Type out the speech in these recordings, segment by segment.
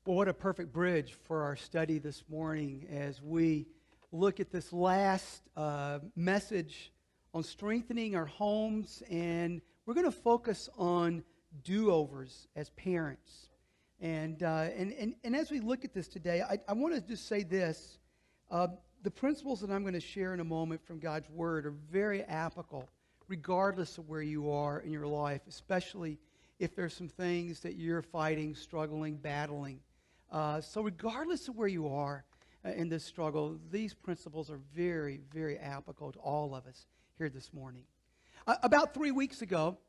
Well, what a perfect bridge for our study this morning as we look at this last message on strengthening our homes, and we're going to focus on do-overs as parents. And as we look at this today, I want to just say this. The principles that I'm going to share in a moment from God's Word are very applicable, regardless of where you are in your life, especially if there's some things that you're fighting, struggling, battling. So regardless of where you are in this struggle, these principles are very, very applicable to all of us here this morning. About 3 weeks ago,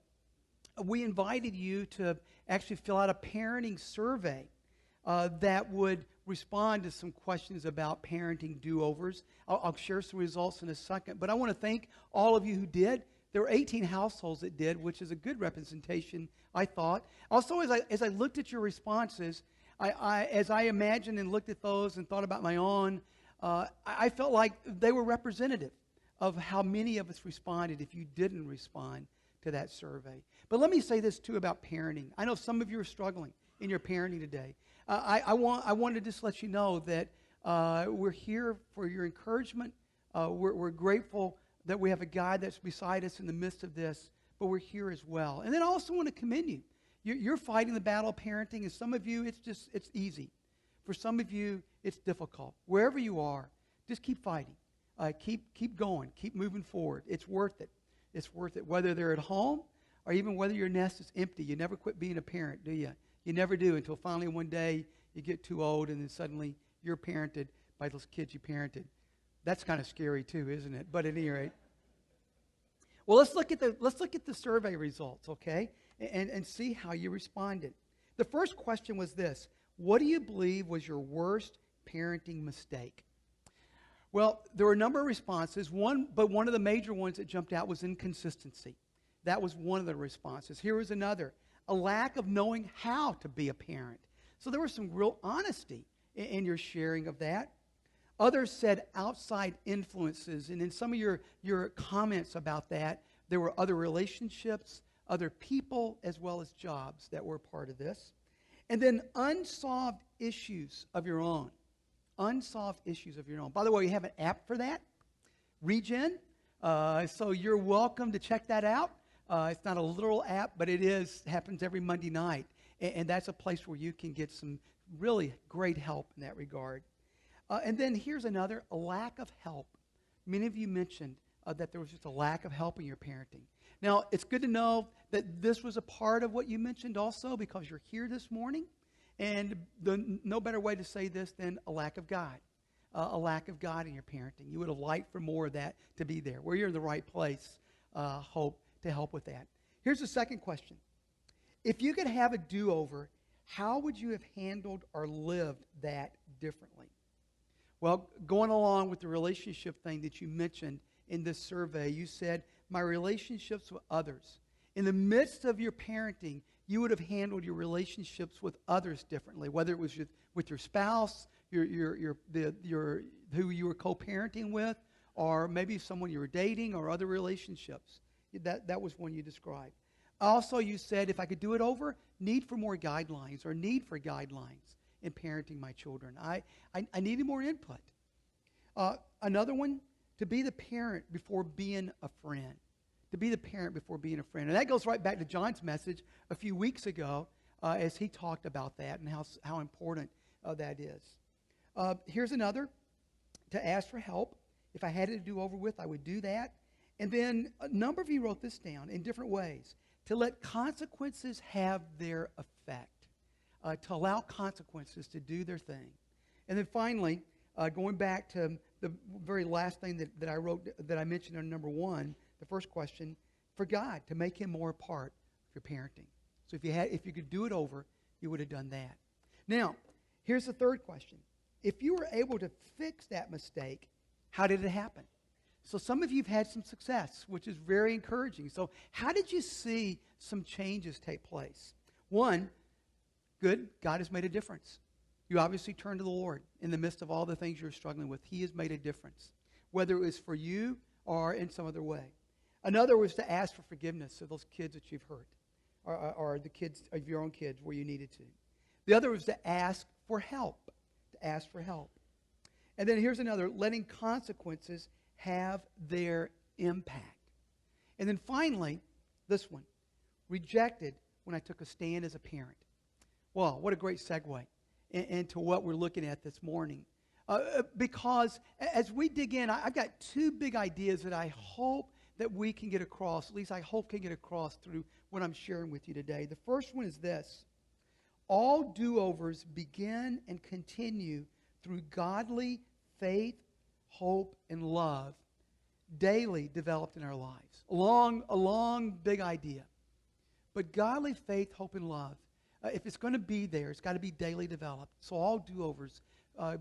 we invited you to actually fill out a parenting survey that would respond to some questions about parenting do-overs. I'll share some results in a second, but I want to thank all of you who did. There were 18 households that did, which is a good representation, I thought. Also, as I looked at your responses, as I imagined and looked at those and thought about my own, I felt like they were representative of how many of us responded if you didn't respond to that survey. But let me say this, too, about parenting. I know some of you are struggling in your parenting today. I want to just let you know that we're here for your encouragement. We're grateful that we have a God that's beside us in the midst of this, but we're here as well. And then I also want to commend you. You're fighting the battle of parenting, and some of you, it's easy. For some of you, it's difficult. Wherever you are, just keep fighting. Keep going. Keep moving forward. It's worth it. It's worth it. Whether they're at home or even whether your nest is empty, you never quit being a parent, do you? You never do until finally one day you get too old and then suddenly you're parented by those kids you parented. That's kind of scary too, isn't it? But at any rate. Well, let's look at the survey results, okay? And see how you responded. The first question was this: what do you believe was your worst parenting mistake? Well, there were a number of responses. But one of the major ones that jumped out was inconsistency. That was one of the responses. Here was another: a lack of knowing how to be a parent. So there was some real honesty in your sharing of that. Others said outside influences, and in some of your comments about that, there were other relationships, other people, as well as jobs that were part of this. And then unsolved issues of your own. Unsolved issues of your own. By the way, we have an app for that, Regen. So you're welcome to check that out. It's not a literal app, but it happens every Monday night. And that's a place where you can get some really great help in that regard. And then here's another: a lack of help. Many of you mentioned that there was just a lack of help in your parenting. Now, it's good to know that this was a part of what you mentioned also, because you're here this morning. And no better way to say this than a lack of God. A lack of God in your parenting. You would have liked for more of that to be there. Well, you're in the right place, hope, to help with that. Here's the second question. If you could have a do-over, how would you have handled or lived that differently? Well, going along with the relationship thing that you mentioned in this survey, you said, my relationships with others. In the midst of your parenting, you would have handled your relationships with others differently, whether it was with your spouse, who you were co-parenting with, or maybe someone you were dating, or other relationships. That was one you described. Also, you said, if I could do it over, need for more guidelines, or need for guidelines in parenting my children. I needed more input. Another one, to be the parent before being a friend. To be the parent before being a friend. And that goes right back to John's message a few weeks ago as he talked about that and how important that is. Here's another: to ask for help. If I had it to do over with, I would do that. And then a number of you wrote this down in different ways. To let consequences have their effect. To allow consequences to do their thing. And then finally, going back to the very last thing that I wrote, that I mentioned on number one, the first question, for God to make him more a part of your parenting. So if you could do it over, you would have done that. Now, here's the third question. If you were able to fix that mistake, how did it happen? So some of you have had some success, which is very encouraging. So how did you see some changes take place? One, good, God has made a difference. You obviously turned to the Lord in the midst of all the things you're struggling with. He has made a difference, whether it was for you or in some other way. Another was to ask for forgiveness of those kids that you've hurt, or the kids of your own kids where you needed to. The other was to ask for help, to ask for help. And then here's another, letting consequences have their impact. And then finally, this one, rejected when I took a stand as a parent. Well, what a great segue into what we're looking at this morning. Because as we dig in, I've got two big ideas that I hope that we can get across, at least I hope can get across through what I'm sharing with you today. The first one is this: all do-overs begin and continue through godly faith, hope, and love daily developed in our lives. A long, big idea. But godly faith, hope, and love, if it's going to be there, it's got to be daily developed. So all do-overs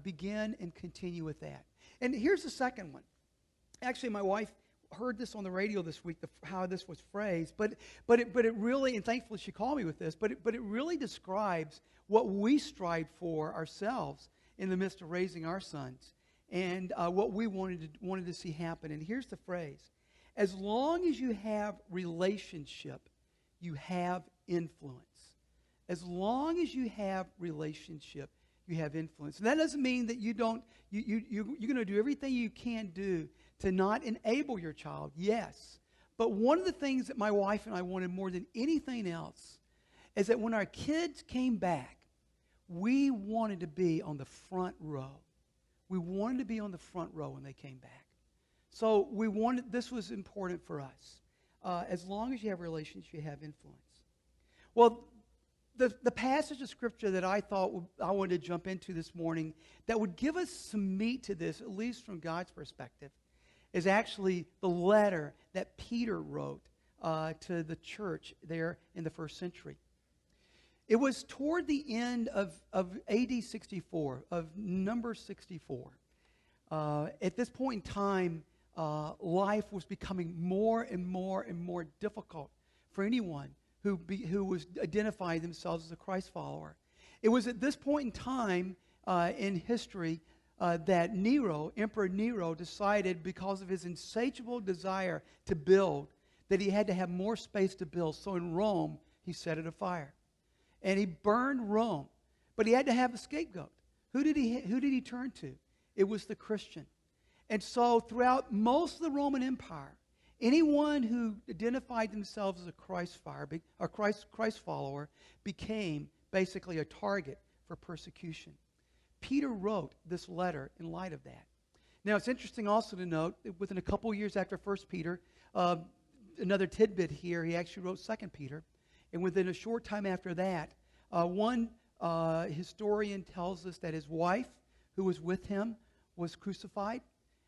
begin and continue with that. And here's the second one. Actually, my wife heard this on the radio this week, how this was phrased, but it really, and thankfully she called me with this, but it really describes what we strive for ourselves in the midst of raising our sons, and what we wanted to see happen. And here's the phrase: as long as you have relationship, you have influence. As long as you have relationship, you have influence. And that doesn't mean that you're going to do everything you can do to not enable your child. Yes. But one of the things that my wife and I wanted more than anything else is that when our kids came back, we wanted to be on the front row. We wanted to be on the front row when they came back. So this was important for us. As long as you have relations, you have influence. Well, the passage of Scripture that I thought I wanted to jump into this morning that would give us some meat to this, at least from God's perspective, is actually the letter that Peter wrote to the church there in the first century. It was toward the end of AD 64, of number 64. At this point in time, life was becoming more and more difficult for anyone who was identifying themselves as a Christ follower. It was at this point in time in history that Emperor Nero, decided, because of his insatiable desire to build, that he had to have more space to build. So in Rome, he set it afire. And he burned Rome. But he had to have a scapegoat. Who did he turn to? It was the Christian. And so throughout most of the Roman Empire, anyone who identified themselves as a Christ follower became basically a target for persecution. Peter wrote this letter in light of that. Now, it's interesting also to note that within a couple years after 1 Peter, another tidbit here, he actually wrote 2 Peter. And within a short time after that, one historian tells us that his wife, who was with him, was crucified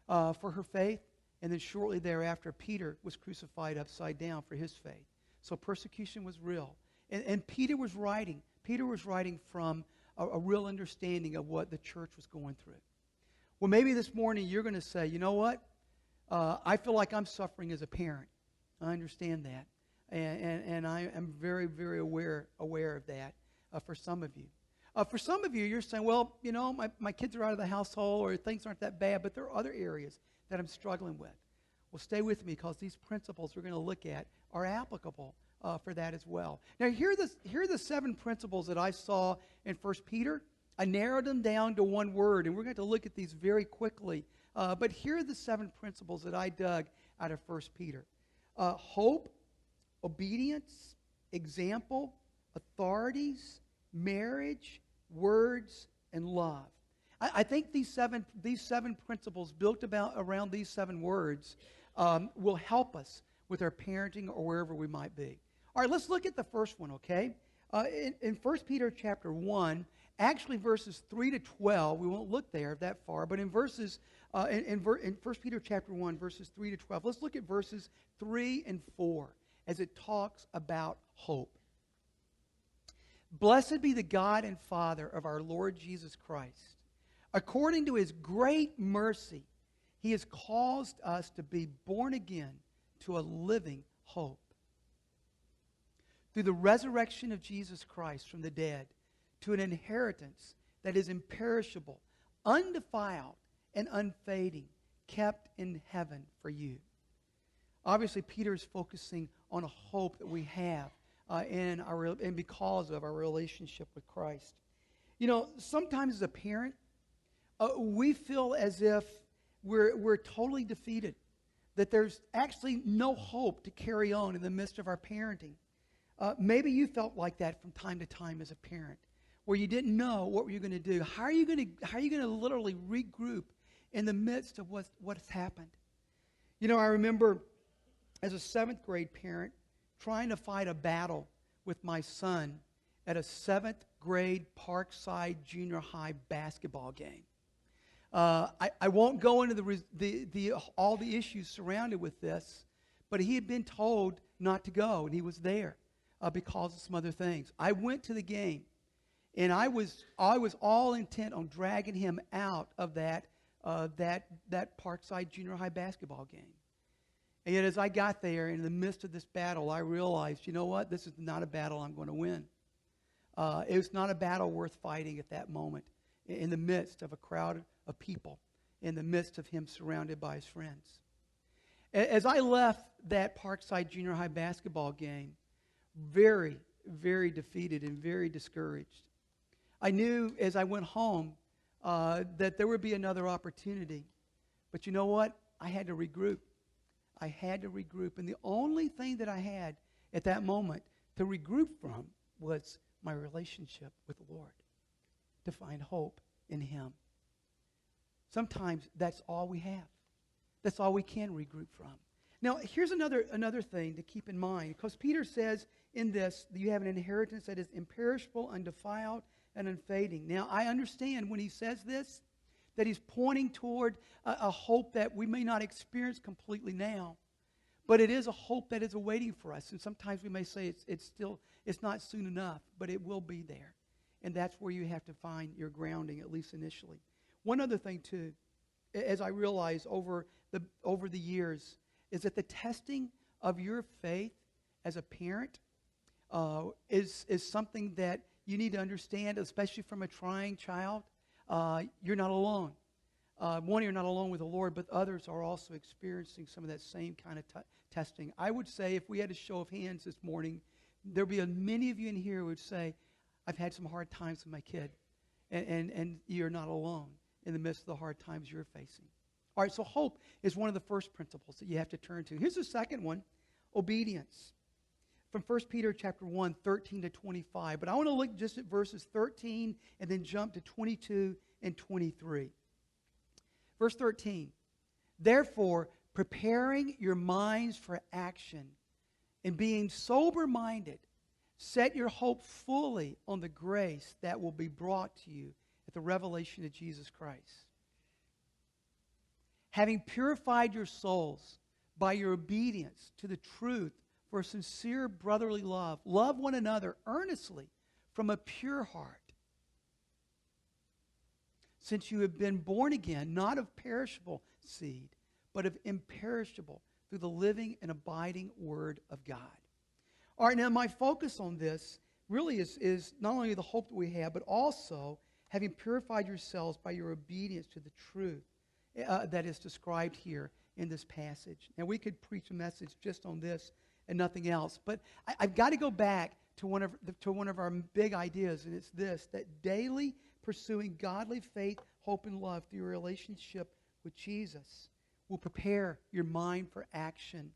for her faith. And then shortly thereafter, Peter was crucified upside down for his faith. So persecution was real. And Peter was writing. Peter was writing from a real understanding of what the church was going through. Well, maybe this morning you're going to say, you know what? I feel like I'm suffering as a parent. I understand that. And I am very, very aware of that for some of you. For some of you, you're saying, well, you know, my kids are out of the household, or things aren't that bad, but there are other areas that I'm struggling with. Well, stay with me, because these principles we're going to look at are applicable for that as well. Now, here are the 7 principles that I saw in 1 Peter. I narrowed them down to one word, and we're going to look at these very quickly. But here are the 7 principles that I dug out of 1 Peter. Hope, obedience, example, authorities, marriage, words, and love. I think these seven principles built around these 7 words will help us with our parenting or wherever we might be. All right, let's look at the first one, okay? In 1 Peter chapter 1, actually verses 3 to 12, we won't look there that far, but in 1 Peter chapter 1, verses 3 to 12, let's look at verses 3 and 4 as it talks about hope. Blessed be the God and Father of our Lord Jesus Christ. According to his great mercy, he has caused us to be born again to a living hope, through the resurrection of Jesus Christ from the dead, to an inheritance that is imperishable, undefiled, and unfading, kept in heaven for you. Obviously, Peter is focusing on a hope that we have and because of our relationship with Christ. You know, sometimes as a parent, we feel as if we're totally defeated, that there's actually no hope to carry on in the midst of our parenting. Maybe you felt like that from time to time as a parent, where you didn't know what you're going to do. How are you going to literally regroup in the midst of what's happened? You know, I remember as a 7th grade parent trying to fight a battle with my son at a 7th grade Parkside Junior High basketball game. I won't go into all the issues surrounded with this, but he had been told not to go, and he was there because of some other things. I went to the game, and I was all intent on dragging him out of that Parkside Junior High basketball game. And yet as I got there, in the midst of this battle, I realized, you know what? This is not a battle I'm going to win. It was not a battle worth fighting at that moment, in the midst of a crowd of people, in the midst of him surrounded by his friends. As I left that Parkside Junior High basketball game, very, very defeated and very discouraged, I knew as I went home that there would be another opportunity. But you know what? I had to regroup. I had to regroup. And the only thing that I had at that moment to regroup from was my relationship with the Lord, to find hope in Him. Sometimes that's all we have. That's all we can regroup from. Now, here's another thing to keep in mind, because Peter says in this that you have an inheritance that is imperishable, undefiled, and unfading. Now, I understand when he says this that he's pointing toward a hope that we may not experience completely now, but it is a hope that is awaiting for us. And sometimes we may say it's not soon enough, but it will be there. And that's where you have to find your grounding, at least initially. One other thing, too, as I realize over the years, is that the testing of your faith as a parent is something that you need to understand, especially from a trying child. You're not alone. One, you're not alone with the Lord, but others are also experiencing some of that same kind of testing. I would say, if we had a show of hands this morning, there'd be many of you in here who would say, I've had some hard times with my kid. And you're not alone in the midst of the hard times you're facing. All right, so hope is one of the first principles that you have to turn to. Here's the second one, obedience. From 1 Peter chapter 1, 13 to 25. But I want to look just at verses 13 and then jump to 22 and 23. Verse 13. Therefore, preparing your minds for action and being sober-minded, set your hope fully on the grace that will be brought to you at the revelation of Jesus Christ. Having purified your souls by your obedience to the truth for sincere brotherly love, love one another earnestly from a pure heart, since you have been born again, not of perishable seed, but of imperishable, through the living and abiding Word of God. All right, now my focus on this really is not only the hope that we have, but also having purified yourselves by your obedience to the truth that is described here in this passage. Now, we could preach a message just on this and nothing else, but I've got to go back to one of our big ideas, and it's this, that daily pursuing godly faith, hope, and love through your relationship with Jesus will prepare your mind for action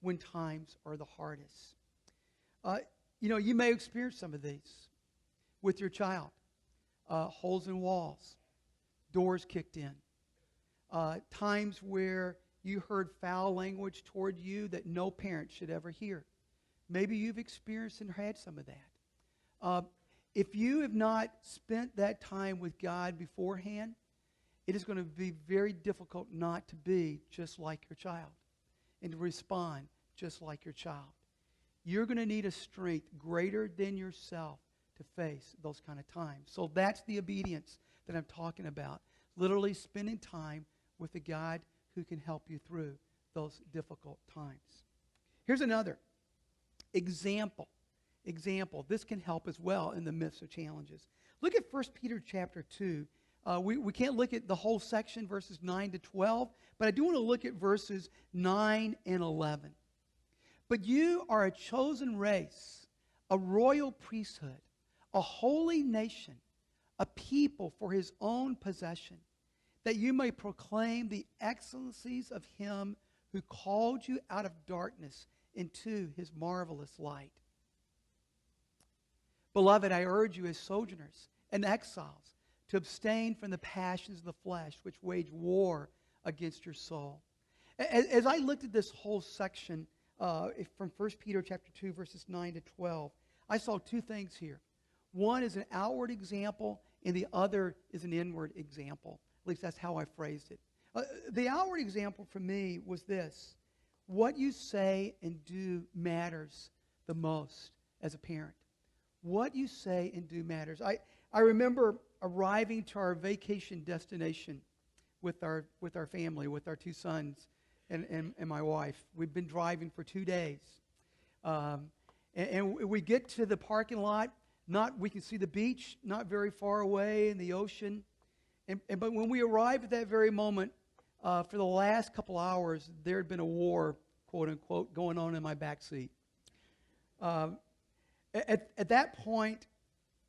when times are the hardest. You may experience some of these with your child. Holes in walls, doors kicked in, times where you heard foul language toward you that no parent should ever hear. Maybe you've experienced and had some of that. If you have not spent that time with God beforehand, it is going to be very difficult not to be just like your child and to respond just like your child. You're going to need a strength greater than yourself to face those kind of times. So that's the obedience that I'm talking about. Literally spending time with a God who can help you through those difficult times. Here's another example. This can help as well in the midst of challenges. Look at 1 Peter chapter 2. We can't look at the whole section, verses 9 to 12, but I do want to look at verses 9 and 11. But you are a chosen race, a royal priesthood, a holy nation, a people for his own possession, that you may proclaim the excellencies of him who called you out of darkness into his marvelous light. Beloved, I urge you as sojourners and exiles to abstain from the passions of the flesh, which wage war against your soul. As I looked at this whole section from 1 Peter chapter 2, verses 9 to 12, I saw two things here. One is an outward example, and the other is an inward example. At least that's how I phrased it. The outward example for me was this: what you say and do matters the most as a parent. What you say and do matters. I remember arriving to our vacation destination with our family, with our two sons and my wife. We've been driving for 2 days. And we get to the parking lot. We can see the beach not very far away and the ocean. But when we arrived at that very moment, for the last couple hours, there had been a war, quote unquote, going on in my back seat. At that point,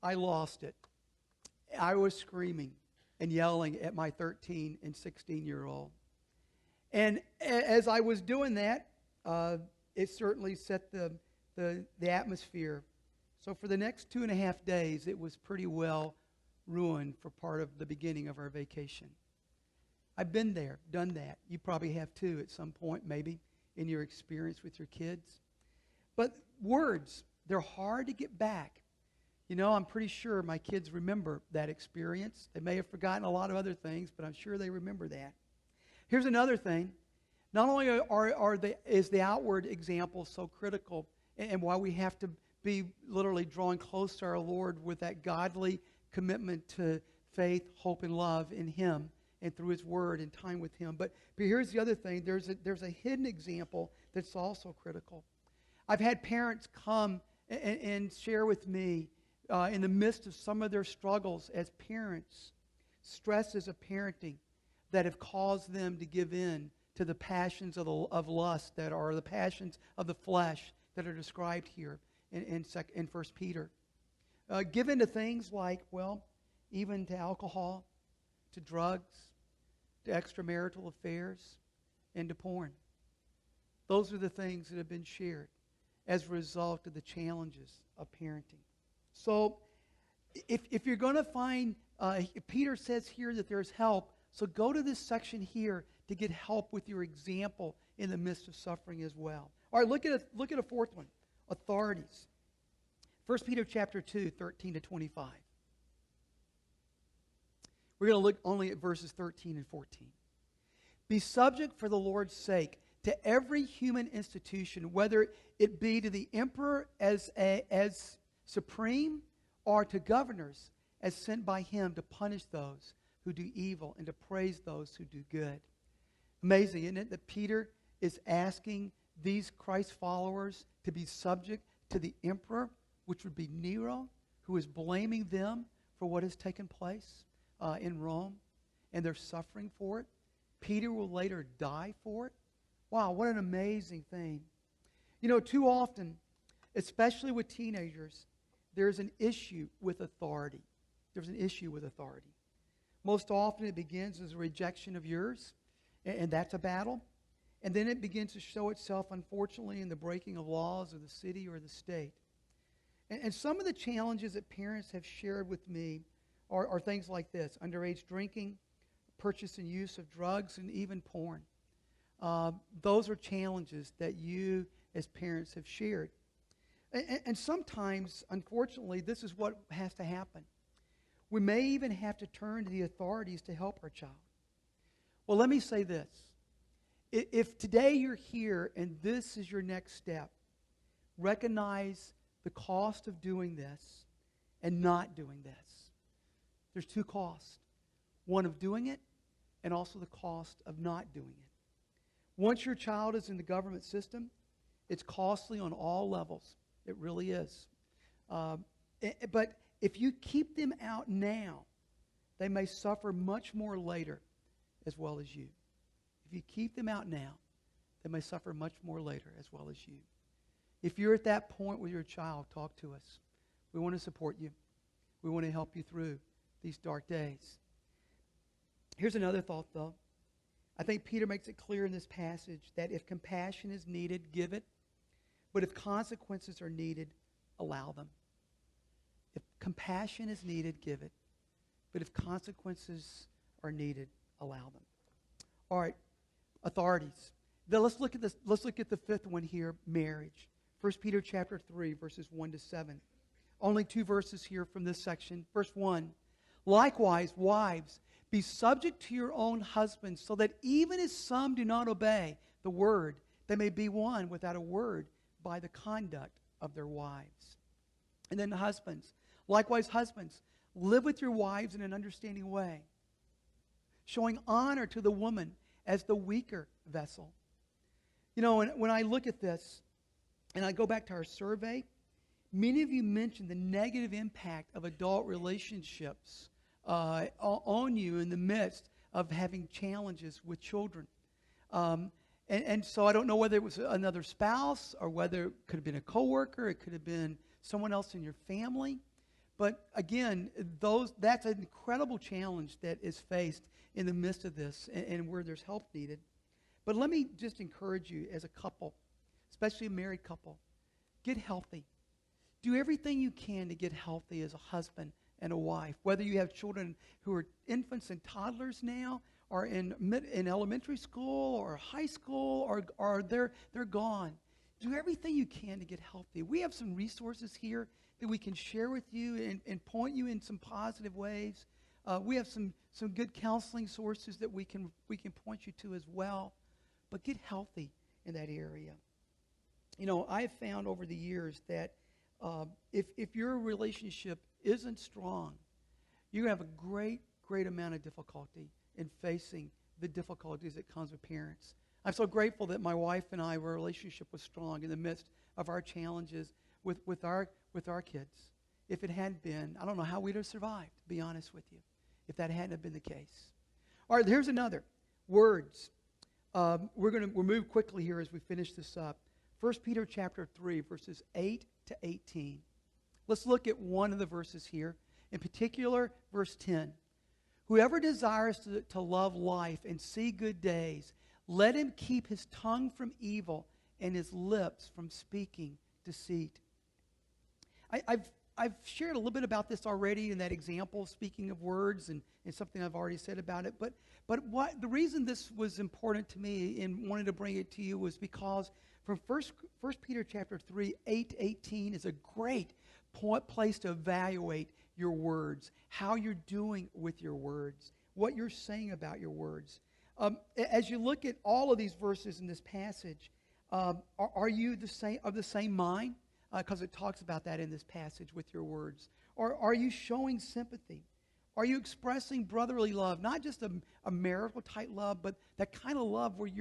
I lost it. I was screaming and yelling at my 13 and 16-year-old. And as I was doing that, it certainly set the atmosphere. So for the next 2.5 days, it was pretty well ruined for part of the beginning of our vacation. I've been there, done that. You probably have too at some point, maybe, in your experience with your kids. But words, they're hard to get back. You know, I'm pretty sure my kids remember that experience. They may have forgotten a lot of other things, but I'm sure they remember that. Here's another thing. Not only is the outward example so critical, and why we have to be literally drawing close to our Lord with that godly commitment to faith, hope, and love in Him and through His Word and time with Him. But here's the other thing. There's a hidden example that's also critical. I've had parents come and share with me in the midst of some of their struggles as parents, stresses of parenting that have caused them to give in to the passions of lust that are the passions of the flesh that are described here in 1 Peter. Given to things like, well, even to alcohol, to drugs, to extramarital affairs, and to porn. Those are the things that have been shared as a result of the challenges of parenting. So if you're going to find, Peter says here that there's help, so go to this section here to get help with your example in the midst of suffering as well. All right, look at a fourth one, authorities. 1 Peter chapter 2, 13 to 25. We're going to look only at verses 13 and 14. Be subject for the Lord's sake to every human institution, whether it be to the emperor as supreme or to governors as sent by him to punish those who do evil and to praise those who do good. Amazing, isn't it, that Peter is asking these Christ followers to be subject to the emperor, which would be Nero, who is blaming them for what has taken place in Rome, and they're suffering for it. Peter will later die for it. Wow, what an amazing thing. You know, too often, especially with teenagers, there's an issue with authority. There's an issue with authority. Most often it begins as a rejection of yours, and that's a battle. And then it begins to show itself, unfortunately, in the breaking of laws of the city or the state. And some of the challenges that parents have shared with me are things like this: underage drinking, purchase and use of drugs, and even porn. Those are challenges that you as parents have shared. And sometimes, unfortunately, this is what has to happen. We may even have to turn to the authorities to help our child. Well, let me say this. If today you're here and this is your next step, recognize the cost of doing this and not doing this. There's two costs. One of doing it, and also the cost of not doing it. Once your child is in the government system, it's costly on all levels. It really is. But if you keep them out now, they may suffer much more later as well as you. If you keep them out now, they may suffer much more later as well as you. If you're at that point with your child, talk to us. We want to support you. We want to help you through these dark days. Here's another thought, though. I think Peter makes it clear in this passage that if compassion is needed, give it. But if consequences are needed, allow them. If compassion is needed, give it. But if consequences are needed, allow them. All right, authorities. Then let's look at this. Let's look at the fifth one here, marriage. 1 Peter chapter 3, verses 1 to 7. Only 2 verses here from this section. Verse 1. Likewise, wives, be subject to your own husbands, so that even as some do not obey the word, they may be won without a word by the conduct of their wives. And then the husbands. Likewise, husbands, live with your wives in an understanding way, showing honor to the woman as the weaker vessel. You know, when I look at this, and I go back to our survey, many of you mentioned the negative impact of adult relationships on you in the midst of having challenges with children. And so I don't know whether it was another spouse or whether it could have been a coworker, it could have been someone else in your family. But again, that's an incredible challenge that is faced in the midst of this and where there's help needed. But let me just encourage you as a couple, especially a married couple, get healthy. Do everything you can to get healthy as a husband and a wife, whether you have children who are infants and toddlers now, or in elementary school or high school, or they're gone. Do everything you can to get healthy. We have some resources here that we can share with you and point you in some positive ways. We have some good counseling sources that we can point you to as well. But get healthy in that area. You know, I have found over the years that if your relationship isn't strong, you're going to have a great amount of difficulty in facing the difficulties that comes with parents. I'm so grateful that my wife and I, our relationship was strong in the midst of our challenges with our kids. If it hadn't been, I don't know how we'd have survived, to be honest with you, if that hadn't have been the case. All right, here's another. Words. We'll move quickly here as we finish this up. 1 Peter chapter 3, verses 8 to 18. Let's look at one of the verses here. In particular, verse 10. Whoever desires to love life and see good days, let him keep his tongue from evil and his lips from speaking deceit. I've shared a little bit about this already in that example, speaking of words, and something I've already said about it. But the reason this was important to me and wanted to bring it to you was because from 1 Peter chapter 3, 8-18 is a great place to evaluate your words, how you're doing with your words, what you're saying about your words. As you look at all of these verses in this passage, are you of the same mind? Because it talks about that in this passage with your words. Or are you showing sympathy? Are you expressing brotherly love? Not just a marital type love, but that kind of love where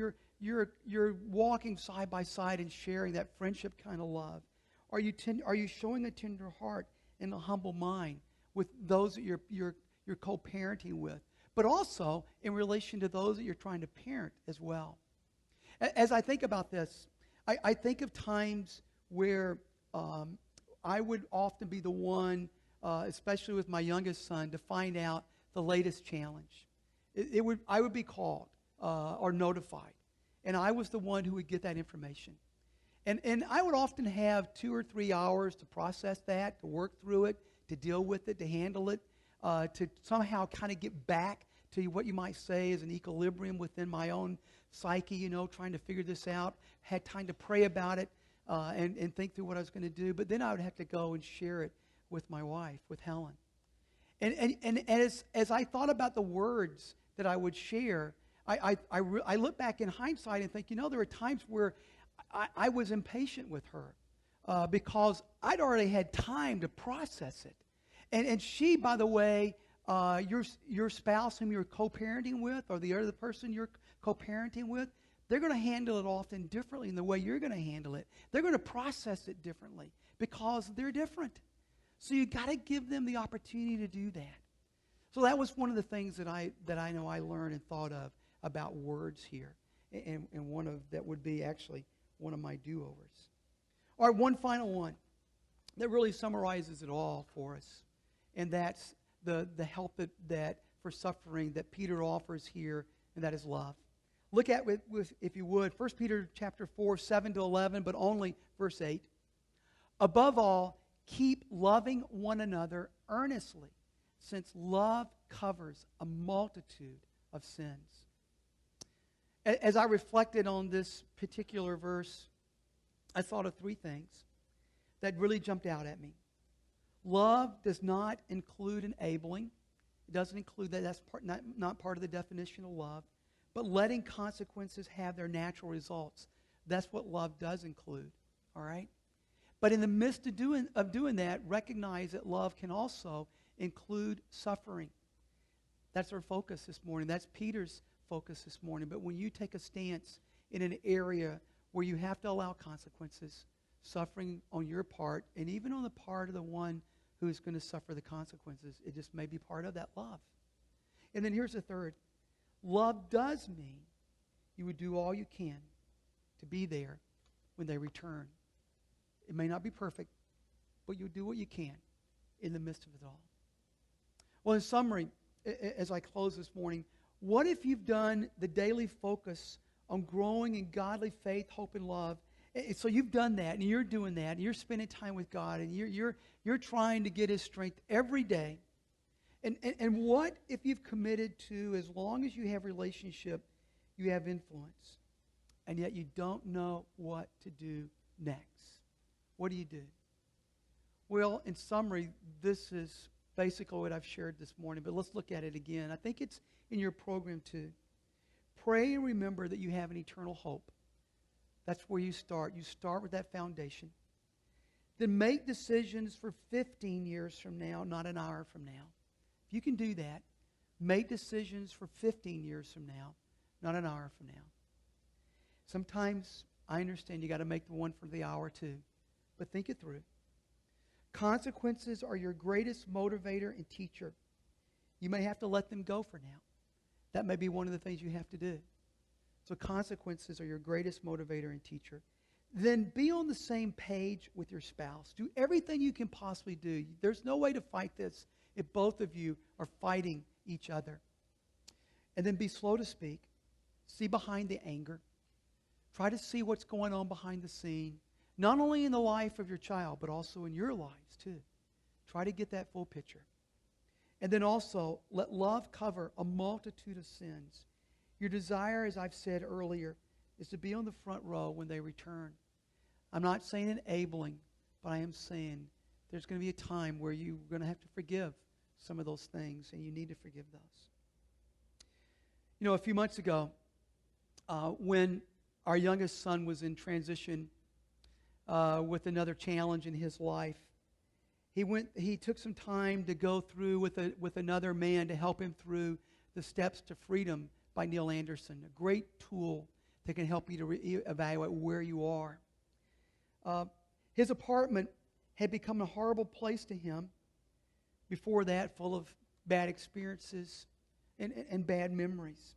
you're walking side by side and sharing that friendship kind of love. Are you showing a tender heart and a humble mind with those that you're co-parenting with, but also in relation to those that you're trying to parent as well? As I think about this, I think of times where I would often be the one, especially with my youngest son, to find out the latest challenge. I would be called or notified, and I was the one who would get that information. And I would often have 2 or 3 hours to process that, to work through it, to deal with it, to handle it, to somehow kind of get back to what you might say is an equilibrium within my own psyche, trying to figure this out. Had time to pray about it and think through what I was going to do. But then I would have to go and share it with my wife, with Helen. And as I thought about the words that I would share, I look back in hindsight and think, there were times where I was impatient with her because I'd already had time to process it. And she, by the way, your spouse whom you're co-parenting with, or the other person you're co-parenting with, they're going to handle it often differently in the way you're going to handle it. They're going to process it differently because they're different. So you got to give them the opportunity to do that. So that was one of the things that I know I learned and thought of about words here, and one of that would be actually one of my do-overs. All right, one final one that really summarizes it all for us, and that's the help that for suffering that Peter offers here, and that is love. Look at, if you would, 1 Peter chapter 4, 7 to 11, but only verse 8. Above all, keep loving one another earnestly, since love covers a multitude of sins. As I reflected on this particular verse, I thought of three things that really jumped out at me. Love does not include enabling. It doesn't include that. That's not part of the definition of love. But letting consequences have their natural results. That's what love does include. All right? But in the midst of doing that, recognize that love can also include suffering. That's our focus this morning. That's Peter's focus this morning. But when you take a stance in an area where you have to allow consequences, suffering on your part, and even on the part of the one who is going to suffer the consequences, it just may be part of that love. And then here's the third. Love does mean you would do all you can to be there when they return. It may not be perfect, but you'll do what you can in the midst of it all. Well, in summary, as I close this morning, what if you've done the daily focus on growing in godly faith, hope, and love? So you've done that, and you're doing that, and you're spending time with God, and you're trying to get His strength every day. And what if you've committed to, as long as you have relationship, you have influence, and yet you don't know what to do next? What do you do? Well, in summary, this is basically what I've shared this morning, but let's look at it again. I think it's in your program too. Pray and remember that you have an eternal hope. That's where you start. You start with that foundation. Then make decisions for 15 years from now, not an hour from now. If you can do that, make decisions for 15 years from now, not an hour from now. Sometimes I understand you got to make the one for the hour too, but think it through. Consequences are your greatest motivator and teacher. You may have to let them go for now. That may be one of the things you have to do. So consequences are your greatest motivator and teacher. Then be on the same page with your spouse. Do everything you can possibly do. There's no way to fight this if both of you are fighting each other. And then be slow to speak. See behind the anger. Try to see what's going on behind the scene. Not only in the life of your child, but also in your lives too. Try to get that full picture. And then also, let love cover a multitude of sins. Your desire, as I've said earlier, is to be on the front row when they return. I'm not saying enabling, but I am saying there's going to be a time where you're going to have to forgive some of those things, and you need to forgive those. You know, a few months ago, when our youngest son was in transition with another challenge in his life, he took some time to go through with another man to help him through the Steps to Freedom by Neil Anderson, a great tool that can help you to evaluate where you are. His apartment had become a horrible place to him. Before that, full of bad experiences and bad memories.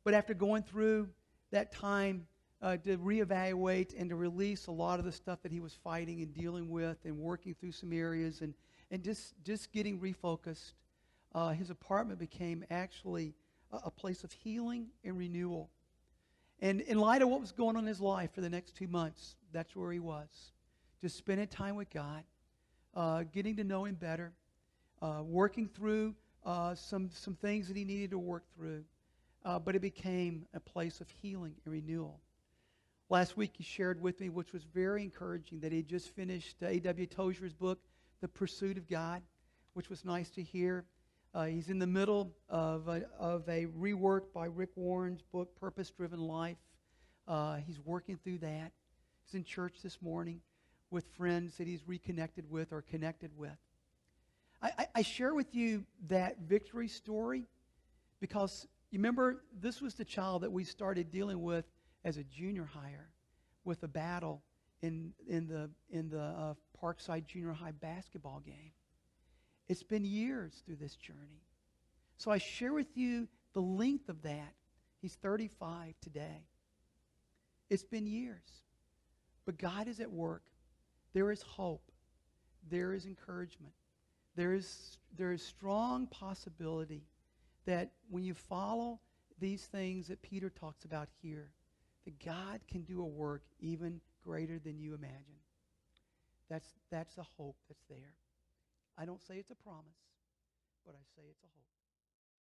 But after going through that time to reevaluate and to release a lot of the stuff that he was fighting and dealing with and working through some areas and just getting refocused, his apartment became actually a place of healing and renewal. And in light of what was going on in his life for the next 2 months, that's where he was. Just spending time with God, getting to know Him better, working through some things that he needed to work through. But it became a place of healing and renewal. Last week he shared with me, which was very encouraging, that he had just finished A.W. Tozer's book, The Pursuit of God, which was nice to hear. He's in the middle of a rework by Rick Warren's book, Purpose Driven Life. He's working through that. He's in church this morning with friends that he's reconnected with or connected with. I share with you that victory story because you remember this was the child that we started dealing with as a junior hire with a battle in the Parkside Junior High basketball game. It's been years through this journey. So I share with you the length of that. He's 35 today. It's been years. But God is at work. There is hope. There is encouragement. there is strong possibility that when you follow these things that Peter talks about here, that God can do a work even greater than you imagine. That's a hope that's there. I don't say it's a promise, but I say it's a hope.